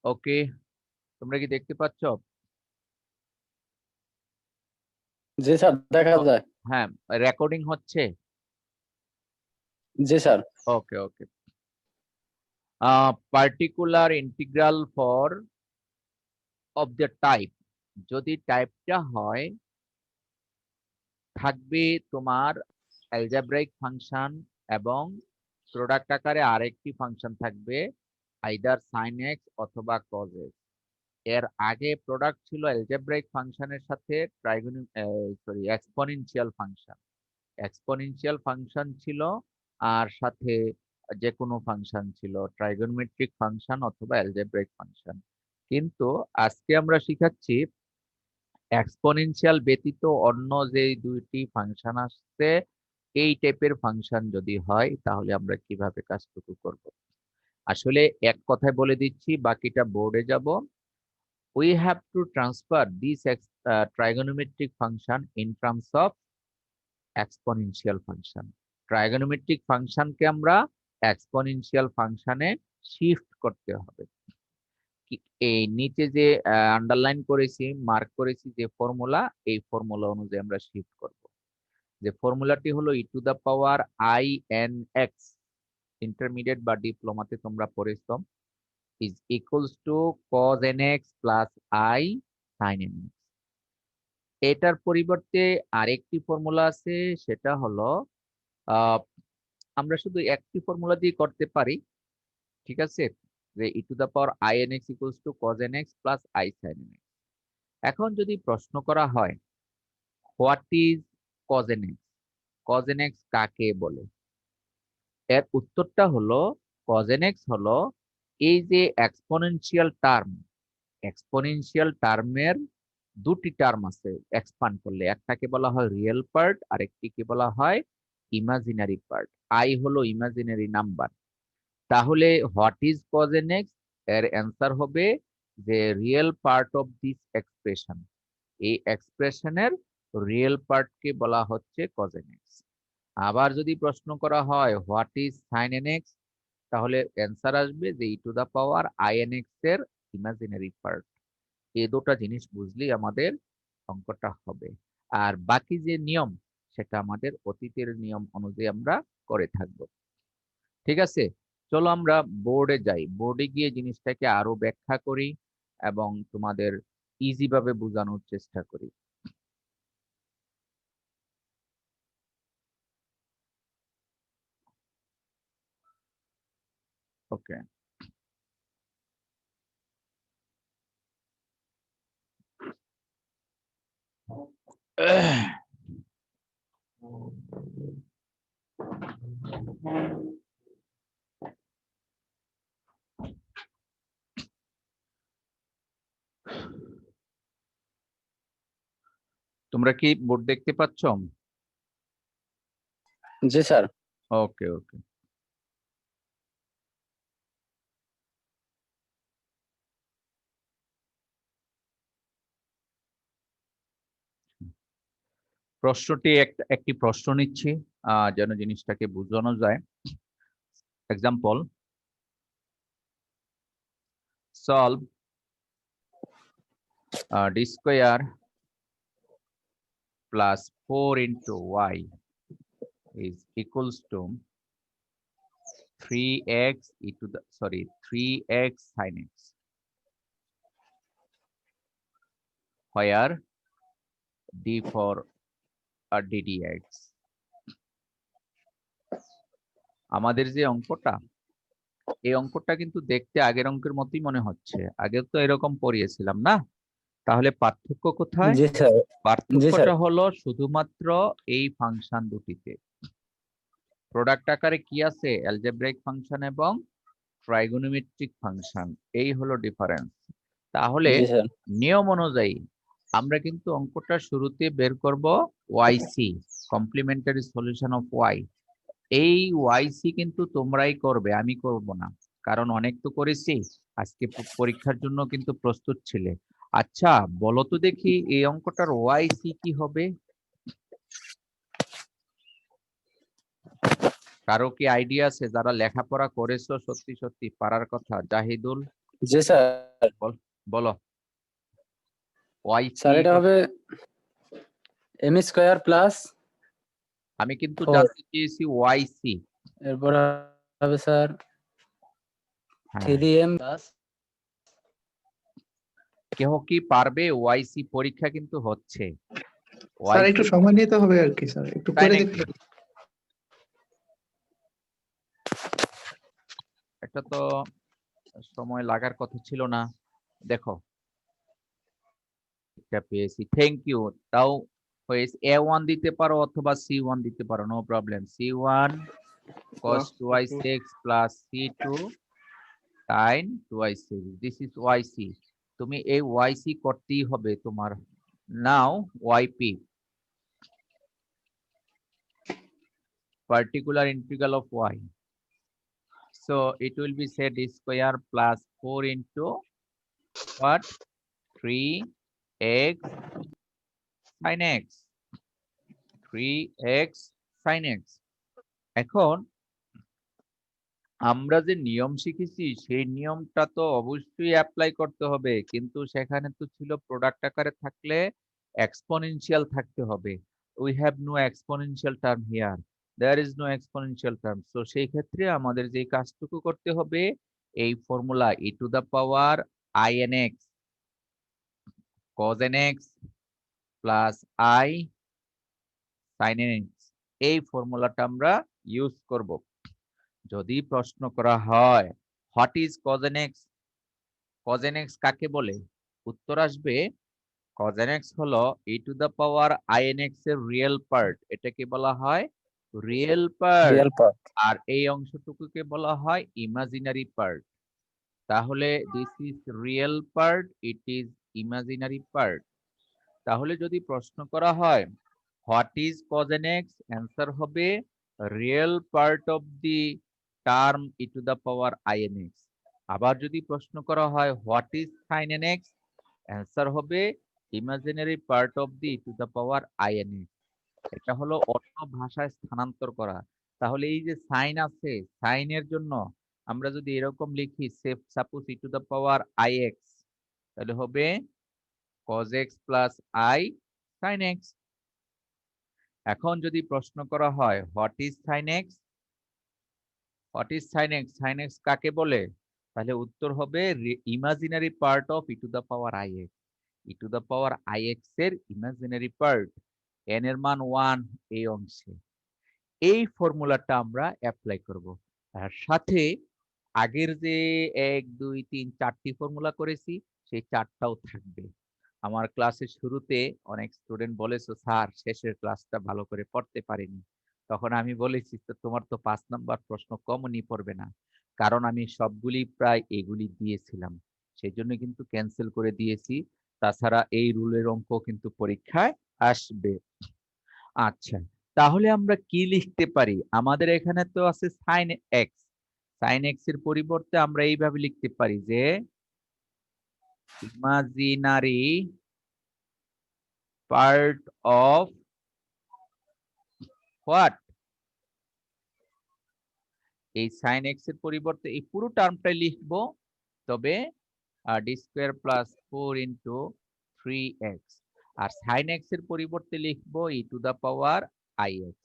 ওকে, তোমরা কি দেখতে পাচ্ছ? জি স্যার, দেখা ও, যায়। হ্যাঁ, রেকর্ডিং হচ্ছে। জি sir. Okay okay. Particular integral for of the type, যদি টাইপটা হয় থাকবে তোমার অ্যালজেব্রাইক ফাংশন এবং প্রোডাক্ট আকারে আরেকটি ফাংশন থাকবে, আইদার সাইন এক্স অথবা কজ এক্স। এর আগে প্রোডাক্ট ছিল অ্যালজেব্রাইক ফাংশনের সাথে এক্সপোনেনশিয়াল ফাংশন। এক্সপোনেনশিয়াল ফাংশন ছিল, আর সাথে যে কোনো ফাংশন ছিল, ট্রাইগোনোমেট্রিক ফাংশন অথবা অ্যালজেব্রাইক ফাংশন। কিন্তু আজকে আমরা শিখাচ্ছি এক্সপোনেনশিয়াল ব্যতীত অন্য যে দুইটি ফাংশন আসছে, এই টাইপের ফাংশন যদি হয় তাহলে আমরা কিভাবে কাজটুকু করব। আসলে এক কথায় বলে দিচ্ছি, বাকিটা বোর্ডে যাব। We have to transfer this trigonometric function in terms of exponential function. Trigonometric function কে আমরা exponential ফাংশনে শিফট করতে হবে। এই নিচে যে আন্ডারলাইন করেছি, মার্ক করেছি যে ফর্মুলা, এই ফর্মুলা অনুযায়ী আমরা শিফট করব। যে ফর্মুলাটি হলো e to the power i n x, intermediate বা ডিপ্লোমাতে তোমরা পড়েছো, is equals to cos n x plus i sine n x. এটার পরিবর্তে আরেকটি ফর্মুলা আছে, সেটা হলো আহ, আমরা শুধু একটি ফর্মুলা দিয়ে করতে পারি, ঠিক আছে, যে e to the power i n x equals to cos n x plus i sine n x. এখন যদি প্রশ্ন করা হয় what is cos n x, cos n x কাকে বলে, এর উত্তরটা হলো কজ এন এক্স হলো এই যে এক্সপোনেনশিয়াল টার্ম, এক্সপোনেনশিয়াল টার্মের দুটি টার্ম আছে এক্সপান্ড করলে, একটাকে বলা হয় রিয়েল পার্ট আর একটিকে বলা হয় ইমাজিনারি পার্ট। আই হলো ইমাজিনারি নাম্বার। তাহলে what is cos n x, এর অ্যান্সার হবে যে real part of this expression, এই এক্সপ্রেশনের রিয়েল পার্টকে বলা হচ্ছে কজ এন এক্স। আবার যদি প্রশ্ন করা হয় what is sine n x, তাহলে অ্যান্সার আসবে যে e to the power i n x এর ইমাজিনারি পার্ট। এই দুটা জিনিস বুঝলেই আমাদের অঙ্কটা হবে। আর বাকি যে নিয়ম, সেটা আমাদের অতীতের নিয়ম অনুযায়ী আমরা করে থাকবো। ঠিক আছে, চলো আমরা বোর্ডে যাই, বোর্ডে গিয়ে জিনিসটাকে আরো ব্যাখ্যা করি এবং তোমাদের ইজি ভাবে বোঝানোর চেষ্টা করি। ওকে। তোমরা কি বোর্ড দেখতে পাচ্ছ? জি স্যার। ওকে ওকে। প্রশ্নটি একটি প্রশ্ন নিচ্ছি যেন জিনিসটাকে বোঝানো যায়। Example, solve D square plus 4 into y is equals to 3x e to the 3x sin x, where d for ddx। আমাদের যে অঙ্কটা, এই অঙ্কটা কিন্তু দেখতে আগের অঙ্কের মতোই মনে হচ্ছে, আগে তো এরকম পড়িয়েছিলাম না? তাহলে পার্থক্য কোথায়? জি স্যার। জি স্যার। পার্থক্যটা হলো শুধুমাত্র এই ফাংশন দুটিতে। প্রোডাক্ট আকারে কি আছে? অ্যালজেব্রাইক ফাংশন এবং ট্রাইগোনোমেট্রিক ফাংশন, এই হলো ডিফারেন্স। তাহলে জি স্যার। নিয়ম অনুযায়ী আমরা কিন্তু অঙ্কটা শুরুতে বের করব ওয়াইসি, কমপ্লিমেন্টারি সলিউশন অফ ওয়াই। এই ওয়াইসি কিন্তু তোমরাই করবে, আমি করব না, কারণ অনেক তো করেছি, আজকে পরীক্ষার জন্য কিন্তু প্রস্তুত ছিলে। আচ্ছা, বলো তো দেখি এই অঙ্কটার ওয়াইসি কি হবে? কারো কি আইডিয়া আছে? যারা লেখাপড়া করেছো সত্যি সত্যি পারার কথা, জাহিদুল? জি স্যার। বলো। স্যার YC এটা হবে এম স্কোয়ার প্লাস আমি কিন্তু 4, জানতে চেয়েছি YC। এরপর হবে স্যার হ্যাঁ, 3m প্লাস কেহ কি পারবে? YC পরীক্ষা কিন্তু হচ্ছে। স্যার YC একটু সময় নিতে হবে আর কি স্যার, একটু তাই করে নাকি? দেখতে। এটা তো সময় লাগার কথা ছিল না। দেখো, এটা পেয়েছি, থ্যাংক ইউ। তাও হয়েছে, A1 দিতে পারো অথবা C1 দিতে পারো, no problem. C1 cos 2y6 plus C2 sin 2y6, this is YC। তুমি এই YC করতেই হবে তোমার। নাও YP, particular integral of y. So it will be said square plus 4 into what? 3x sin x, 3x sin x। এখন আমরা যে নিয়ম শিখেছি সেই নিয়মটা তো অবশ্যই অ্যাপ্লাই করতে হবে, কিন্তু সেখানে তো ছিল প্রোডাক্ট আকারে থাকলে এক্সপোনেনশিয়াল থাকতে হবে। We have no exponential term here, there is no exponential term. So সেই ক্ষেত্রে আমাদের যে কাজটুকু করতে হবে, এই formula e to the power inx cos nx plus i sin nx, এই ফর্মুলাটা আমরা ইউজ করব। যদি প্রশ্ন করা হয় what is cos nx, cos nx কাকে বলে, উত্তর আসবে cos nx হলো e to the power inx এর রিয়েল পার্ট, এটাকে বলা হয় রিয়েল পার্ট। Real part. আর এই অংশটুকুকে বলা হয় ইমাজিনারি পার্ট। তাহলে this is real part, it is imaginary part. তাহলে যদি প্রশ্ন করা হয় what is cos nx, answer হবে real part of the term e to the power inx। আবার যদি প্রশ্ন করা হয় what is sin nx, answer হবে imaginary part of the two the power inx। এটা হলো অন্য ভাষায় স্থানান্তর করা। তাহলে এই যে সাইন আছে, সাইনের জন্য আমরা যদি এরকম লিখি, suppose e to the power ix, তাহলে হবে cos x plus i sin x। এখন যদি প্রশ্ন করা হয় what is sin x, what is sin x, sin x কাকে বলে, তাহলে উত্তর হবে imaginary part of e to the power ix, e to the power ix এর ইমাজিনারি পার্ট, n এর মান 1 এই অংশে। এই ফর্মুলাটা আমরা অ্যাপ্লাই করব। আর সাথে আগের যে 1 2 3 4টি ফর্মুলা করেছি সেই 4টাও থাকবে। আমার ক্লাসের শুরুতে অনেক স্টুডেন্ট বলেছো স্যার শেষের ক্লাসটা ভালো করে পড়তে পারিনি। তখন আমি বলেছি তো তোমার তো 5 নাম্বার প্রশ্ন কমনই পড়বে না, কারণ আমি সবগুলি প্রায় এগুলি দিয়েছিলাম, সেই জন্য কিন্তু ক্যান্সেল করে দিয়েছি। তাছাড়া এই রুলের অঙ্ক কিন্তু পরীক্ষায় আসবে। আচ্ছা, তাহলে আমরা কি লিখতে পারি? আমাদের এখানে তো আছে সাইন এক্স, সাইন এক্স এর পরিবর্তে আমরা এইভাবে লিখতে পারি যে ইমাজিনারি পার্ট অফ হোয়াট, এই সাইন এক্স এর পরিবর্তে এই পুরো টার্মটাই লিখবো, তবে D square plus 4 into 3x, আর সাইন এক্স এর পরিবর্তে লিখবো e to the power ix।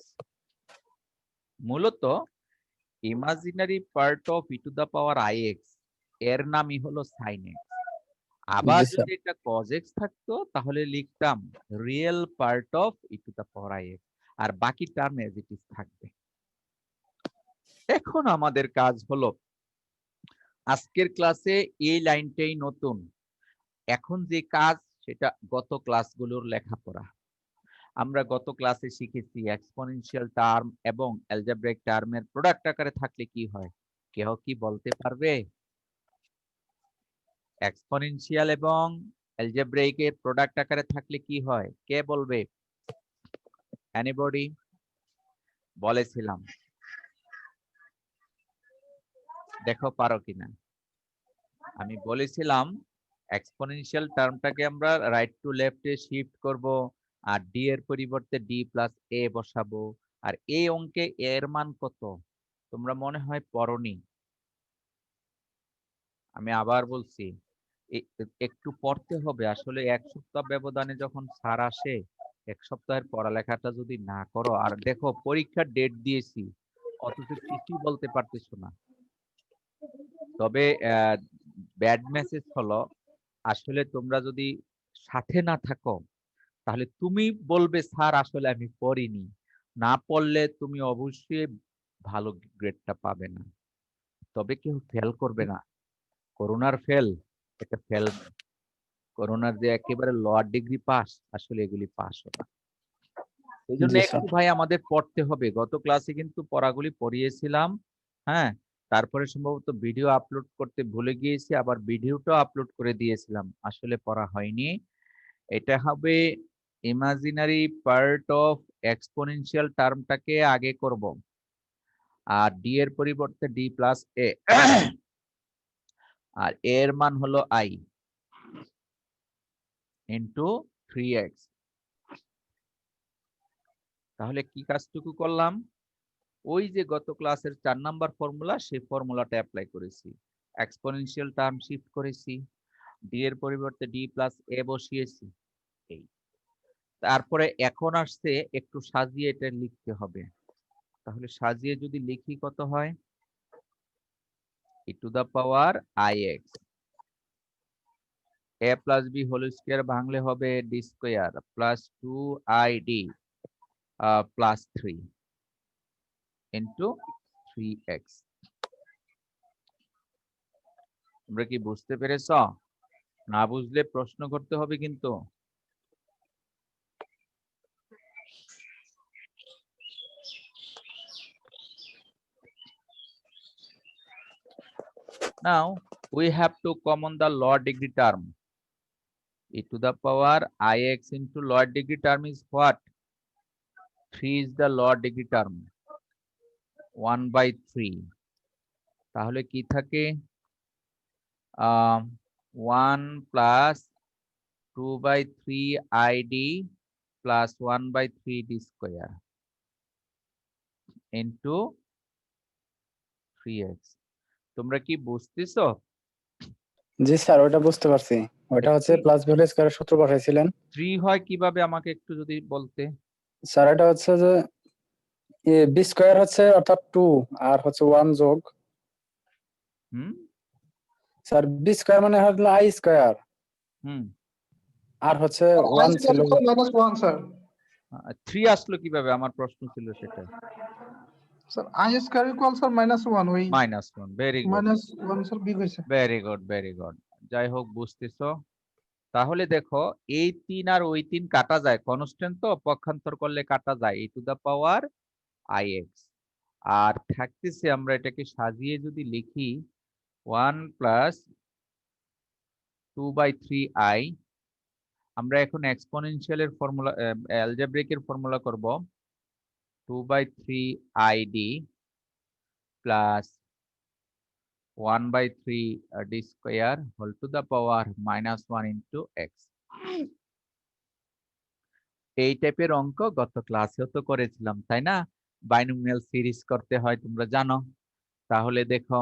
মূলত imaginary part of e to the power ix এর নামই হলো সাইন এক্স। আবার জি স্যার। যদি এটা cos x থাকতো তাহলে লিখতাম real part of e to the power ix, আর বাকি টার্ম এজ ইট ইজ থাকবে। এখন আমাদের কাজ হলো আজকের ক্লাসে এই লাইনটাই নতুন। এখন যে কাজ সেটা গত ক্লাসগুলোর লেখাপড়া। আমরা গত ক্লাসে শিখেছি এক্সপোনেনশিয়াল টার্ম এবং অ্যালজেব্রাইক টার্মের প্রোডাক্ট আকারে থাকলে কি হয়, কেউ কি বলতে পারবে? এক্সপোনেনশিয়াল এবং অ্যালজেব্রাইক এর প্রোডাক্ট আকারে থাকলে কি হয়, কে বলবে? এনিবডি? বলেছিলাম, দেখো পারো কিনা। আমি বলেছিলাম এক্সপোনেনশিয়াল টার্মটাকে আমরা রাইট টু লেফটে শিফট করব, আর ডি এর পরিবর্তে ডি প্লাস এ বসাবো। আর এই অঙ্কে এর মান কত তোমরা মনে হয় পড়োনি। আমি আবার বলছি, একটু পড়তে হবে আসলে। 1 সপ্তাহ ব্যবধানে যখন স্যার আসে, 1 সপ্তাহের পড়ালেখাটা যদি না করো, আর দেখো পরীক্ষার ডেট দিয়েছি অথচ কিছুই বলতে পারতেছো না। তবে ব্যাড মেসেজ হলো, আসলে তোমরা যদি সাথে না থাকো তাহলে তুমি বলবে স্যার আসলে আমি পড়িনি। না পড়লে তুমি অবশ্যই ভালো গ্রেডটা পাবে না। তবে কেউ ফেল করবে না। করোনার ফেল, এটা ফেল। করোনার যে একেবারে লোয়ার ডিগ্রি পাস, আসলে এগুলি পাস না। এই জন্য জি স্যার। একটু ভাই আমাদের পড়তে হবে। গত ক্লাসে কিন্তু পড়াগুলি পড়িয়েছিলাম, হ্যাঁ। তারপরে সম্ভবত ভিডিও আপলোড করতে ভুলে গিয়েছি, আবার ভিডিওটাও আপলোড করে দিয়েছিলাম, আসলে পড়া হয়নি। এটা হবে ইমাজিনারি পার্ট অফ এক্সপোনেনশিয়াল টার্মটাকে আগে করব, আর ডি এর পরিবর্তে ডি প্লাস এ, আর এ এর মান হলো আই ইন্টু 3x। তাহলে কি কাজটুকু করলাম, ওই যে গত ক্লাসের 4 নাম্বার ফর্মুলা, সেই ফর্মুলাটা অ্যাপ্লাই করেছি। এক্সপোনেনশিয়াল টার্ম শিফট করেছি, ডি এর পরিবর্তে ডি প্লাস এ বসিয়েছি। এই তারপরে এখন আসছে একটু সাজিয়ে এটা লিখতে হবে। তাহলে সাজিয়ে যদি লিখি কত হয়, e to the power ix, a plus B whole square ভাঙলে হবে D square plus 2id plus 3 into 3x। তোমরা কি বুঝতে পেরেছ? না বুঝলে প্রশ্ন করতে হবে কিন্তু। Now we have to common the lower degree term. E to the power ix into lower degree term is what? 3 is the lower degree term. 1/3. তাহলে কি থাকে? 1 plus 2/3 id plus 1/3 d square into 3x. তোমরা কি বুঝতেছো? জি sir, ওটা বুঝতে পারছি। ওটা হচ্ছে প্লাস ভি হোল স্কয়ারের সূত্র বসাইছিলেন 3 হয় কিভাবে আমাকে একটু যদি বলতে। স্যার। এটা হচ্ছে যে বি স্কয়ার হচ্ছে অর্থাৎ 2 আর হচ্ছে 1 যোগ হুম স্যার, বি স্কয়ার মানে হলো আই স্কয়ার, হুম আর হচ্ছে আই 1 ছিল। Square minus 1 sir. 3 আসলো কিভাবে, আমার প্রশ্ন ছিল সেটা। Sir i square equal sir minus 1, ওই -1, ভেরি গুড, মাইনাস 1 স্যার বিগ হইছে। Very good, very good. যাই হোক, বুঝতেছো। তাহলে দেখো, এই 3 আর ওই 3 কাটা যায়, কনস্ট্যান্ট তো, পক্ষান্তর করলে কাটা যায়, e to the power ix। আর থাকতেছে, আমরা এটাকে সাজিয়ে যদি লিখি 1 প্লাস 2/3i। আমরা এখন এক্সপোনেনশিয়ালের ফর্মুলা, অ্যালজেব্রিকের ফর্মুলা করব। 2/3id plus 1/3 d square whole to the power -1 into x। এই টাইপের অঙ্ক গত ক্লাসেও তো করেছিলাম, তাই না? বাইনোমিয়াল সিরিজ করতে হয়, তোমরা জানো। তাহলে দেখো,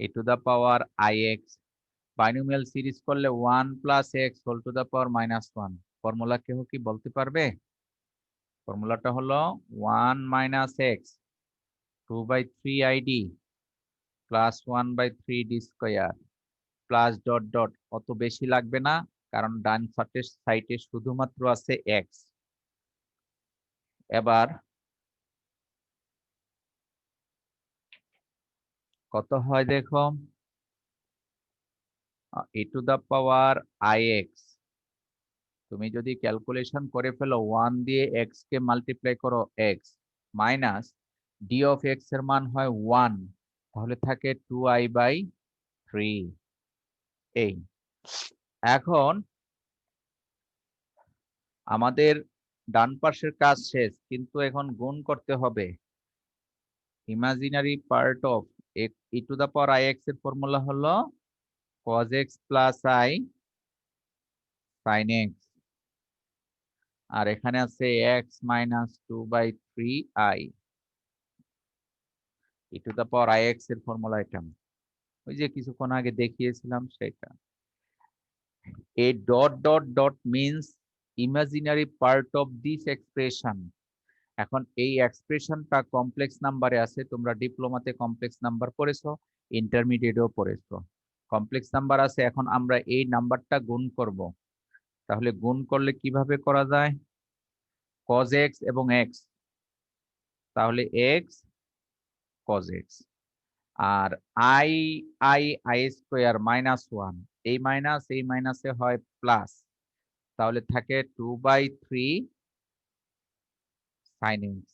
e to the power ix, binomial series করলে 1 plus x whole to the power -1। Formula কেউ কি বলতে পারবে? ফর্মুলাটা হলো 1 minus x 2/3id plus 1/3 d square plus dot dot, অত বেশি লাগবে না, কারণ ডান সাইডে শুধুমাত্র আছে x। এবার কত হয় দেখো, e to the power ix, তুমি যদি ক্যালকুলেশন করে ফেলো 1 দিয়ে x কে মাল্টিপ্লাই করো x minus d of x এর মান হয় 1, তাহলে থাকে 2i/3। এই এখন আমাদের ডান পাশের কাজ শেষ, কিন্তু এখন গুণ করতে হবে। Imaginary part of e to the power ix এর ফর্মুলা হলো cos x plus i sin x, আর এখানে আছে x minus 2/3i। e to the power ix এর ফর্মুলা এটা। ওই যে কিছুক্ষণ আগে দেখিয়েছিলাম সেটা। A dot dot dot means imaginary part of this expression. এখন এই এক্সপ্রেশনটা কমপ্লেক্স নাম্বারে আছে, তোমরা ডিপ্লোমাতে কমপ্লেক্স নাম্বার পড়েছো, ইন্টারমিডিয়েটেও পড়েছো। কমপ্লেক্স নাম্বার আছে, এখন আমরা এই নাম্বারটা গুণ করব। তাহলে গুণ করলে কিভাবে করা যায়? cos x এবং x, তাহলে x cos x, আর i i স্কয়ার মাইনাস 1, এই মাইনাসে হয় প্লাস, তাহলে থাকে 2/3 sin x।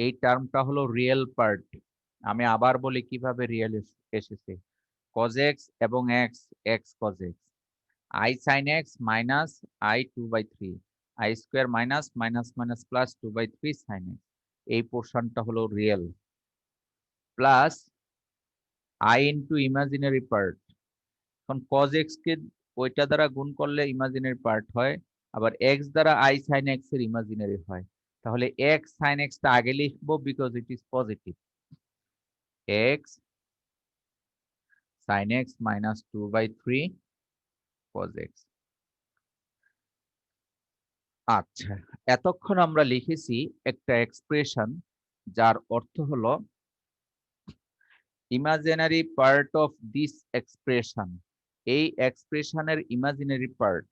এই টার্মটা হলো রিয়েল পার্ট। আমি আবার বলি কিভাবে রিয়েল এসেছে। cos x এবং x, x cos x, i sin x minus i 2/3, i square minus minus minus plus 2/3 sin x, এই পোর্শনটা হলো real, plus i into imaginary part. এখন cos x কে ওইটা দ্বারা গুণ করলে ইমাজিনারি পার্ট হয়, আবার x দ্বারা i sin x এর ইমাজিনারি হয়। তাহলে x sin x টা আগে লিখবো because it is positive, x sin x minus 2/3 cos x। আচ্ছা, এতক্ষণ আমরা লিখেছি একটা এক্সপ্রেশন যার অর্থ হলো imaginary part of this expression, এই এক্সপ্রেশনের ইমাজিনারি পার্ট।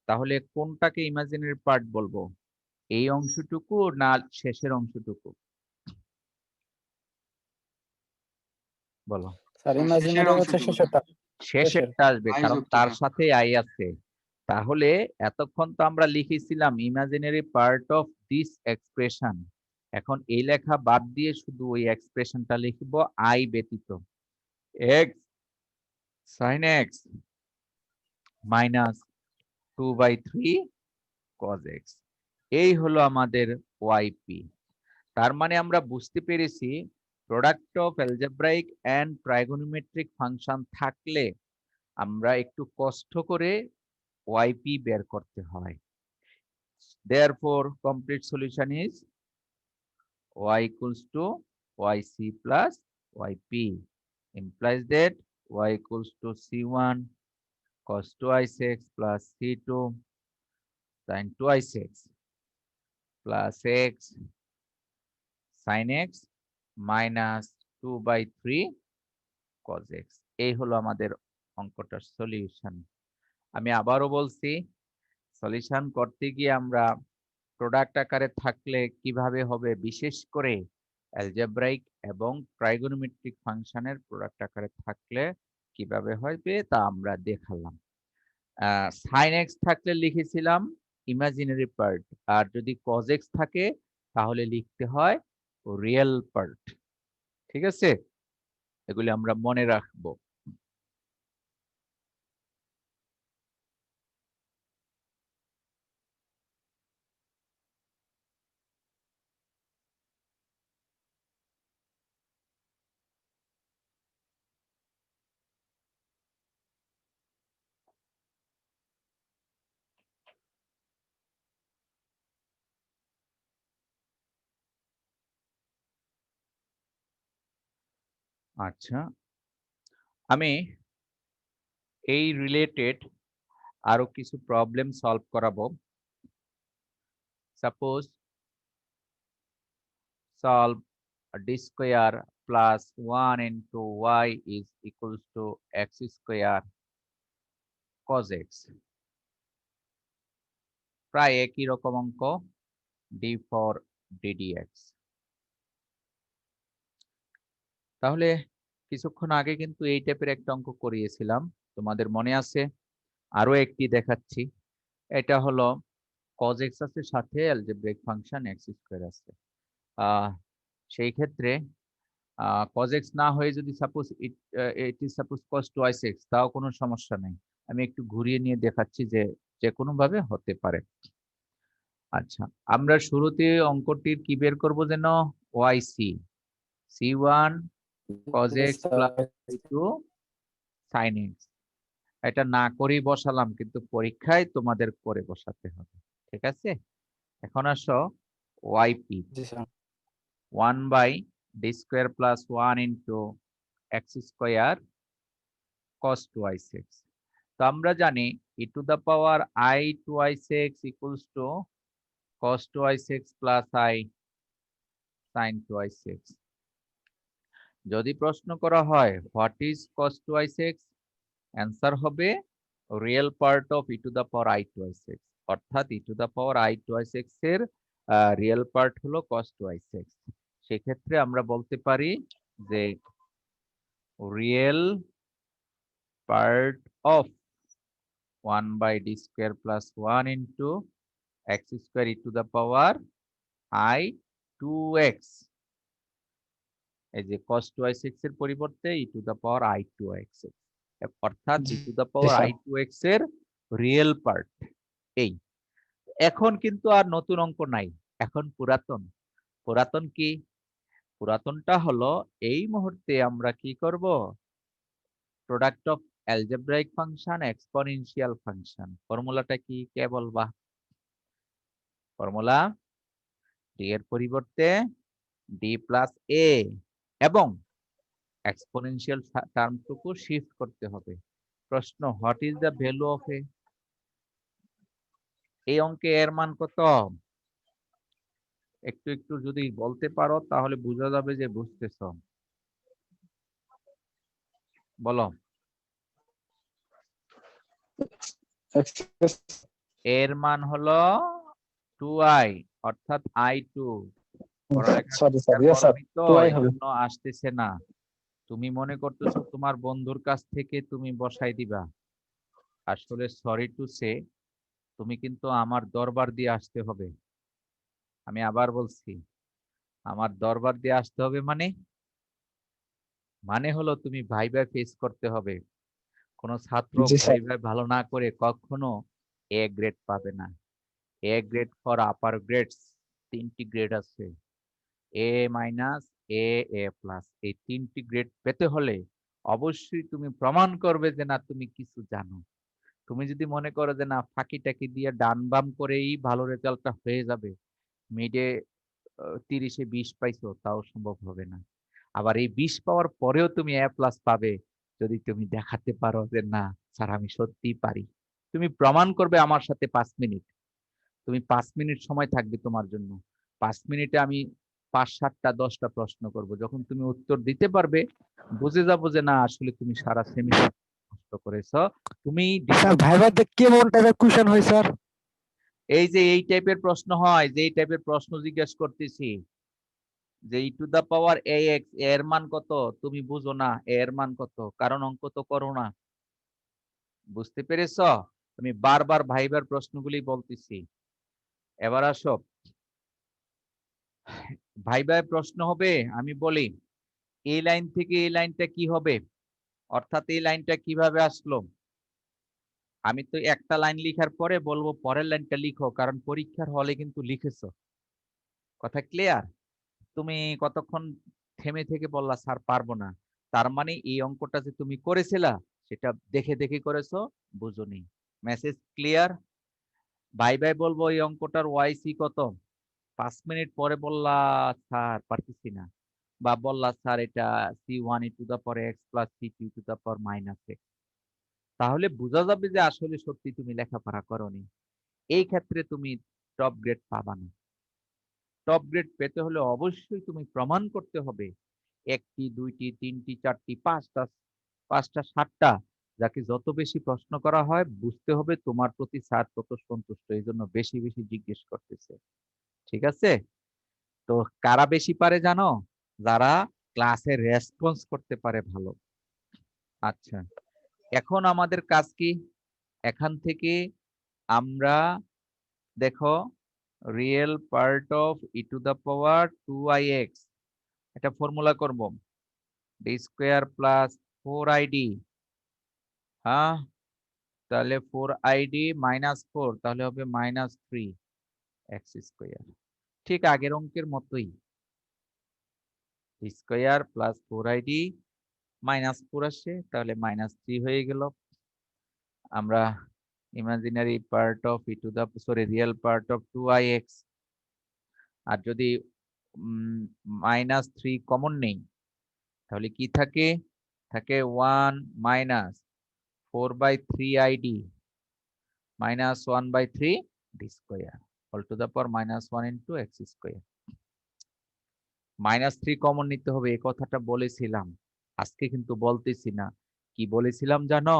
তাহলে কোনটাকে ইমাজিনারি পার্ট বলবো, এই অংশটুকু না শেষের অংশটুকু? বলো। স্যার শেষের ইমাজিনারি হচ্ছে অংশটুকু। শেষেরটা। শেষেরটা আসবে, আই কারণ যুক্ত তার থাকে। সাথে আই আছে। তাহলে এতক্ষণ তো আমরা লিখেছিলাম imaginary part of this expression, এখন এই লেখা বাদ দিয়ে শুধু ওই এক্সপ্রেশনটা লিখবো আই ব্যতীত, x sin x minus 2/3 cos x, এই হলো আমাদের ওয়াইপি। তার মানে আমরা বুঝতে পেরেছি product of algebraic and trigonometric function থাকলে আমরা একটু কষ্ট করে ওয়াইপি বের করতে হয়। Therefore, complete solution is y equals to yc plus yp, implies that y equals to c1 cos 2x plus c2 sin 2x plus x sin x minus 2/3 cos x। এই হলো আমাদের অঙ্কটার সলিউশন। আমি আবারও বলছি, solution করতে গিয়ে আমরা product আকারে থাকলে কিভাবে হবে, বিশেষ করে অ্যালজেব্রাইক এবং ট্রাইগোনোমেট্রিক ফাংশনের প্রোডাক্ট আকারে থাকলে কিভাবে হবে তা আমরা দেখালাম। সাইন এক্স থাকলে লিখেছিলাম ইমাজিনারি পার্ট, আর যদি কজ এক্স থাকে তাহলে লিখতে হয় রিয়েল পার্ট। ঠিক আছে, এগুলি আমরা মনে রাখবো। আচ্ছা, আমি এই রিলেটেড আরো কিছু প্রবলেম সলভ করাবো। Suppose solve d square plus 1 into y is equals to x square cos x, প্রায় একই রকম অঙ্ক, d for ddx। তাহলে কিছুক্ষণ আগে কিন্তু এই টাইপের একটা অঙ্ক করিয়েছিলাম, তোমাদের মনে আছে? আরো একটি দেখাচ্ছি। এটা হলো cos x আছে, সাথে অ্যালজেব্রিক ফাংশন x স্কয়ার আছে। সেই ক্ষেত্রে cos x না হয়ে যদি suppose it is suppose cos 2x, তাও কোনো সমস্যা নেই। আমি একটু ঘুরিয়ে নিয়ে দেখাচ্ছি যে যে কোনো ভাবে হতে পারে। আচ্ছা, আমরা শুরুতে অঙ্কটির কি বের করব যেন, yc, c1 cos x plus c2 sin x। এটা না করেই বসালাম, কিন্তু পরীক্ষায় তোমাদের করে বসাতে হবে। ঠিক আছে, এখন আসো yp, G sir. 1 by d square plus 1 into x square cos 2i6। তো আমরা জানি e to the power I 2i6 equals to cos 2i6 plus I sin 2i6। যদি প্রশ্ন করা হয় what is cos 2i6, answer হবে real part of e to the power I 2i6, অর্থাৎ e to the power I 2i6 এর real part হলো cos 2i6। সেক্ষেত্রে আমরা বলতে পারি যে real part of 1 by d square plus 1 into x square e to the power I 2x, এই যে cos 2i6 এর পরিবর্তে e to the power I 2x, অর্থাৎ e to the power sir. I 2x এর real part এই। এখন কিন্তু আর নতুন অঙ্ক নাই, এখন পুরাতন। পুরাতন কি? পুরাতনটা হলো এই মুহূর্তে আমরা কি করব, product of algebraic function exponential function. ফর্মুলাটা কি কে বলবা? ফর্মুলা d এর পরিবর্তে d প্লাস a এবং এক্সপোনেনশিয়াল টার্মটুকু শিফট করতে হবে। প্রশ্ন, what is the value of a? এই অঙ্কে এর মান কত? একটু একটু যদি বলতে পারো তাহলে বোঝা যাবে যে বুঝতেছ। বলো। এর মান হলো 2i, অর্থাৎ i2। পড়ালেখা সরি স্যার, ইয়েস স্যার, করনি তো 2i এই হবে। জন্য আসতেছে না। তুমি মনে করতেছো তোমার বন্ধুর কাছ থেকে তুমি বসাই দিবা। আসলে সরি টু সে, তুমি কিন্তু আমার দরবার দিয়ে আসতে হবে। আমি আবার বলছি, আমার দরবার দিয়ে আসতে হবে মানে হলো তুমি ভাইবা ফেস করতে হবে। কোনো ছাত্র জি স্যার। ভাইবা ভালো না করে কখনো এ গ্রেড পাবে না। A grade for upper grades, 3টি গ্রেড আছে, এ মাইনাস, এ, এ প্লাস। এই 3টি গ্রেড পেতে হলে অবশ্যই তুমি প্রমাণ করবে যে না তুমি কিছু জানো। তুমি যদি মনে করো যে না ফাঁকি টাকি দিয়ে ডান বাম করেই ভালো রেজাল্টটা হয়ে যাবে, মিডে 30-এ 20 পাইছো, তাও সম্ভব হবে না। আবার এই 20 পাওয়ার পরেও তুমি এ প্লাস পাবে যদি তুমি দেখাতে পারো যে না স্যার আমি সত্যিই পারি। তুমি প্রমাণ করবে আমার সাথে 5 মিনিট। তুমি 5 মিনিট সময় থাকবে তোমার জন্য। 5 মিনিটে আমি 5, 7টা 10টা প্রশ্ন করব। যখন তুমি উত্তর দিতে পারবে, বুঝে যাবো যে না আসলে তুমি সারা সেমিস্টার কষ্ট করেছো। তুমি স্যার ভাইভাতে কেমন টাইপের কোশ্চেন হয় স্যার? এই যে এই টাইপের প্রশ্ন হয়, যে এই টাইপের প্রশ্ন জিজ্ঞেস করতেছি, যে e to the power ax এর মান কত, তুমি বুঝো না এর মান কত, কারণ অঙ্ক তো করো না। বুঝতে পেরেছো? আমি বারবার ভাইবার প্রশ্নগুলি বলতেছি। এবার আসো, ভাইবার প্রশ্ন হবে, আমি বলি এই লাইন থেকে এই লাইনটা কি হবে, অর্থাৎ এই লাইনটা কিভাবে আসলো। আমি তো একটা লাইন লিখার পরে বলবো পরের লাইনটা লিখো, কারণ পরীক্ষার হলে কিন্তু লিখেছো। কথা ক্লিয়ার? তুমি কতক্ষণ থেমে থেকে বললা স্যার পারবো না, তার মানে এই অঙ্কটা যে তুমি করেছিলা সেটা দেখে দেখে করেছো, বুঝোনি। Message clear? বাই বাই বলবো এই অঙ্কটার ওয়াইসি কত, 5 মিনিট পরে বললা স্যার পারতেছি না, বা বললা স্যার এটা c1 e to the power x plus c2 e to the power minus x, তাহলে বোঝা যাবে যে আসলে সত্যি তুমি লেখাপড়া করোনি। এই ক্ষেত্রে তুমি টপ গ্রেড পাবা না। টপ গ্রেড পেতে হলে অবশ্যই তুমি প্রমাণ করতে হবে 1টি 2টি 3টি 4টি 5টা 7টা, যাকে যত বেশি প্রশ্ন করা হয় বুঝতে হবে তোমার প্রতি স্যার তত সন্তুষ্ট, এই জন্য বেশি বেশি জিজ্ঞেস করতেছে। ঠিক আছে? তো কারা বেশি পারে জানো? যারা ক্লাসে রেসপন্স করতে পারে ভালো। আচ্ছা, এখন আমাদের কাজ কি? এখান থেকে আমরা দেখো real part of e to the power 2ix, এটা ফর্মুলা করব ডি স্কোয়ার প্লাস 4id। হ্যাঁ, তাহলে 4id মাইনাস 4, তাহলে হবে -3x স্কোয়ার। ঠিক আগের অঙ্কের মতোই, স্কোয়ার প্লাস 4id -4 আসে, তাহলে -3 হয়ে গেল। আমরা imaginary part of e to the real part of 2ix, আর যদি -3 কমন নেই তাহলে কি থাকে? থাকে 1 minus 4/3 id minus 1/3 d square all to the power -1 into x square. -3 common নিতে হবে, এই কথাটা বলেছিলাম, আজকে কিন্তু বলতেছি না। কি বলেছিলাম জানো?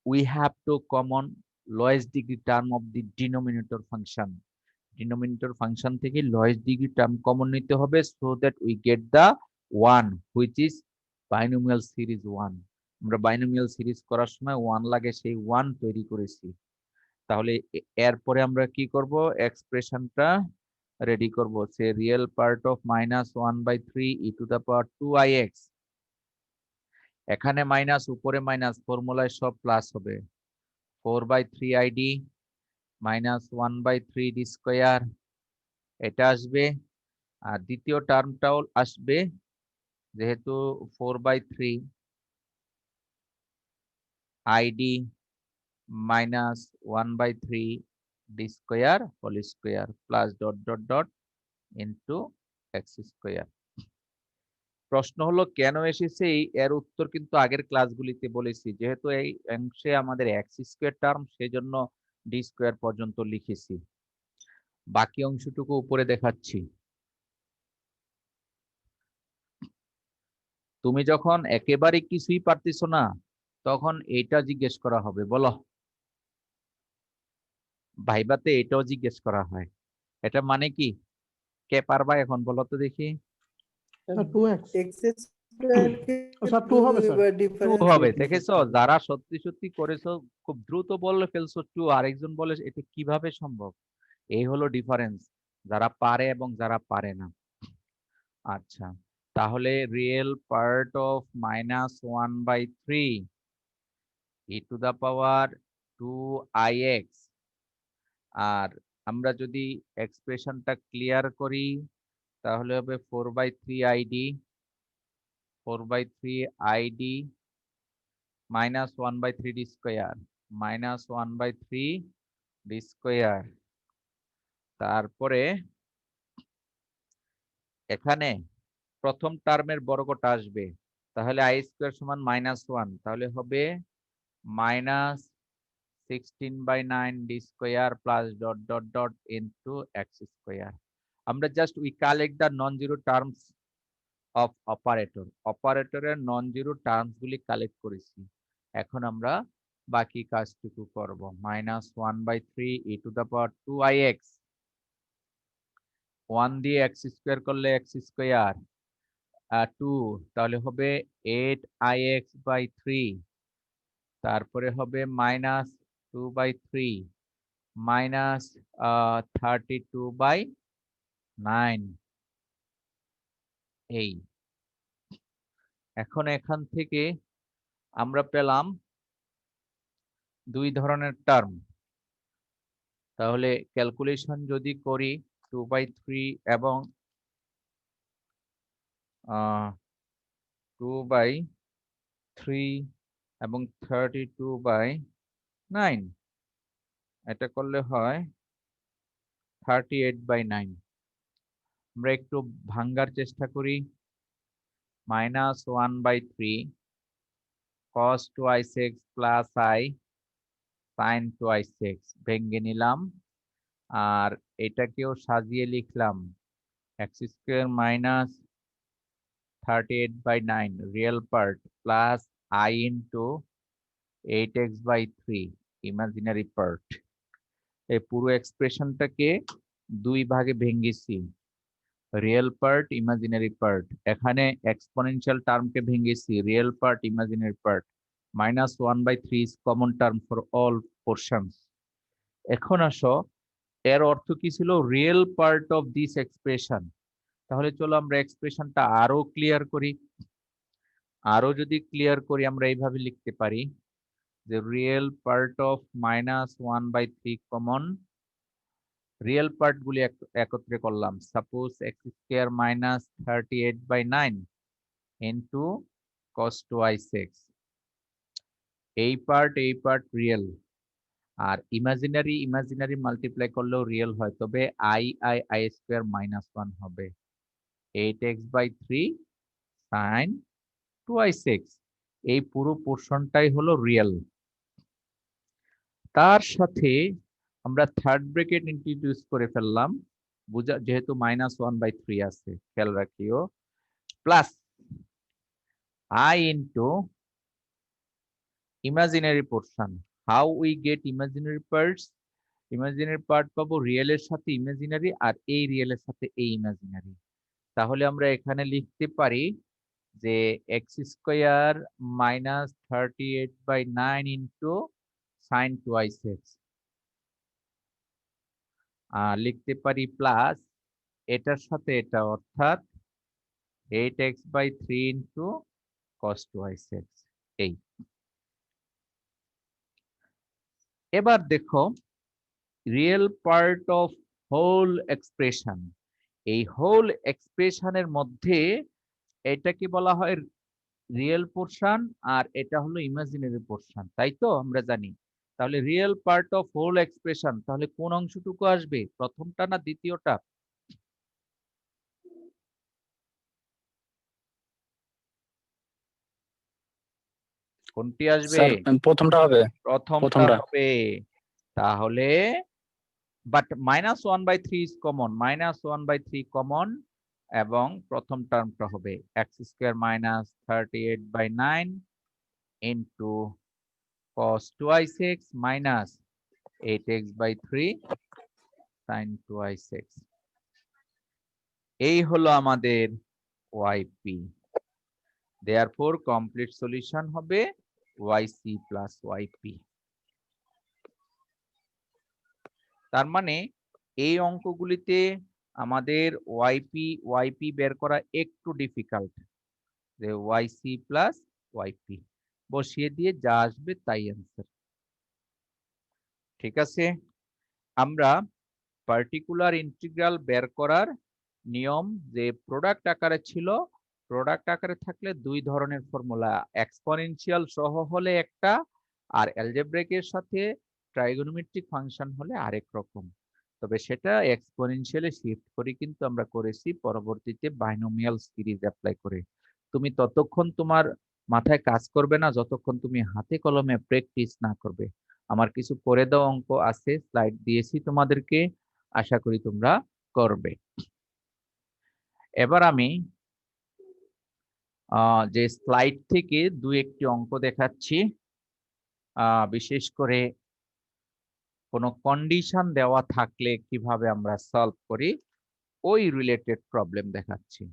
We have to common lowest degree term of the denominator function. Denominator function থেকে lowest degree term কমন নিতে হবে so that we get the 1 which is binomial series 1. আমরা binomial series করার সময় 1 লাগে, সেই 1 তৈরি করেছি। তাহলে এরপরে আমরা কি করব? এক্সপ্রেশনটা রেডি করব। সে real part of -1/3 e to the power 2ix, এখানে মাইনাস, উপরে মাইনাস, ফর্মুলায় সব প্লাস হবে। 4/3 id -1/3 d স্কয়ার, এটা আসবে। আর দ্বিতীয় টার্মটাও আসবে, যেহেতু 4/3 id -1/3 d square whole square plus dot dot dot into x square. প্রশ্ন হলো কেন এসেছে, এর উত্তর কিন্তু আগের ক্লাসগুলিতে বলেছি। যেহেতু এই অংশে আমাদের এক্স স্কয়ার টার্ম, সেজন্য ডি স্কয়ার পর্যন্ত লিখেছি, বাকি অংশটুকু উপরে দেখাচ্ছি। তুমি যখন একেবারে কিছুই পারতেছো না, তখন এইটা জিজ্ঞেস করা হবে। বলো, ভাইবাতে এটাও জিজ্ঞেস করা হয়। এটা মানে কি? কে পারবা এখন বলো তো দেখি? 2x স্যার 2 হবে স্যার। 2 হবে। দেখেছো, যারা সত্যি সত্যি করেছো খুব দ্রুত বলে ফেলছো 2, আরেকজন বলে এটা কিভাবে সম্ভব। এই হলো ডিফারেন্স, যারা পারে এবং যারা পারে না। আচ্ছা, তাহলে real part of -1/3 e to the power 2ix, আর আমরা যদি এক্সপ্রেশনটা ক্লিয়ার করি তাহলে হবে 4/3 id -1/3 d square -1/3 d square. তারপরে এখানে প্রথম টার্মের বর্গটা আসবে, তাহলে i স্কয়ার সমান -1, তাহলে হবে -16/9 d square plus dot dot dot into x square. আমরা just we collect the non zero terms of operator, অপারেটরের নন জিরো টার্মস গুলি কালেক্ট করেছি। এখন আমরা বাকি কাজটুকু করব। -1/3 e to the power 2ix, 1 দিয়ে এক্স স্কয়ার করলে এক্স স্কয়ার, 2 তাহলে হবে 8ix/3, তারপরে হবে -2/3 -32/9। এই এখন এখান থেকে আমরা পেলাম দুই ধরনের টার্ম। তাহলে ক্যালকুলেশন যদি করি 2/3 এবং 2/3 এবং 32/9, এটা করলে হয় 38/9। আমরা একটু ভাঙ্গার চেষ্টা করি। -1/3 cos 2i6 plus i sin 2i6 ভেঙে নিলাম, আর এটাকেও সাজিয়ে লিখলাম x square minus 38/9 real part plus i into 8x/3 imaginary part. এই পুরো এক্সপ্রেশনটাকে দুই ভাগে ভেঙেছি, রিয়েল পার্ট, ইমাজিনারি পার্ট। এখানে এক্সপোনেনশিয়াল টার্মকে ভেঙেছি, real part, imaginary part. -1/3 is common term for all portions. এখন আসো, এর অর্থ কি ছিল? Real part of this expression. তাহলে চলো আমরা এক্সপ্রেশনটা আরো ক্লিয়ার করি। আরো যদি ক্লিয়ার করি আমরা এইভাবে লিখতে পারি যে real part of -1/3 common, real part গুলি একত্রে করলাম। Suppose x square minus 38/9 into cos 2i6, এই পার্ট রিয়েল, আর ইমাজিনারি ইমাজিনারি মাল্টিপ্লাই করলেও রিয়েল হয়, তবে i স্কয়ার -1 হবে। 8x/3 sin 2i6, এই পুরো পোর্শনটাই হলো রিয়েল। তার সাথে আমরা থার্ড ব্র্যাকেট ইন্ট্রোডিউস করে ফেললাম, যেহেতু -1/3 আছে, খেয়াল রাখিও, plus I into imaginary portion. How we get imaginary parts? Imaginary part পাবো রিয়েলের সাথে ইমাজিনারি, আর এই রিয়েলের সাথে এই ইমাজিনারি। তাহলে আমরা এখানে লিখতে পারি যে x² - 38/9 ইন্টু sin 2x, আর লিখতে পারি প্লাস এটার সাথে এটা, অর্থাৎ 8x/3 ইন্টু cos 2x। এই এবার দেখো real part of whole expression, এই হোল এক্সপ্রেশনের মধ্যে এটাকে বলা হয় রিয়েল পোরশন, আর এটা হলো ইমাজিনারি পোরশন, তাই তো আমরা জানি। তাহলে real part of whole expression, তাহলে কোন অংশটুকু আসবে, প্রথমটা না দ্বিতীয়টা? কোনটি আসবে? স্যার প্রথমটা হবে। প্রথমটা হবে। তাহলে বাট -1/3 ইজ কমন, -1/3 কমন, এবং প্রথম টার্মটা হবে x² - 38/9 into cos 2x minus 8x/3 sin 2x। এই হলো আমাদের yp। therefore complete solution হবে yc plus yp। তার মানে এই অঙ্কগুলিতে আমাদের yp বের করা একটু ডিফিকাল্ট, যে yc plus yp বসিয়ে দিয়ে যা আসবে তাই অ্যান্সার। ঠিক আছে, আমরা পার্টিকুলার ইন্টিগ্রাল বের করার নিয়ম, যে প্রোডাক্ট আকারে ছিল, প্রোডাক্ট আকারে থাকলে দুই ধরনের ফর্মুলা, এক্সপোনেনশিয়াল সহ হলে একটা, আর অ্যালজেব্রিকের সাথে ট্রাইগোনোমেট্রিক ফাংশন হলে আরেক রকম। তবে সেটা এক্সপোনেনশিয়ালে শিফট করে কিন্তু আমরা করেছি পরবর্তীতে বাইনোমিয়াল সিরিজ অ্যাপ্লাই করে। তুমি ততক্ষণ তোমার মাথায় কাজ করবে না যতক্ষণ তুমি হাতে কলমে প্র্যাকটিস না করবে। আমার কিছু করে দেওয়া অঙ্ক আছে, স্লাইড দিয়েছি তোমাদেরকে, আশা করি তোমরা করবে। এবার আমি যে স্লাইড থেকে দুই একটি অঙ্ক দেখাচ্ছি, বিশেষ করে কোনো কন্ডিশন দেওয়া থাকলে কিভাবে আমরা সলভ করি ওই রিলেটেড প্রবলেম দেখাচ্ছি।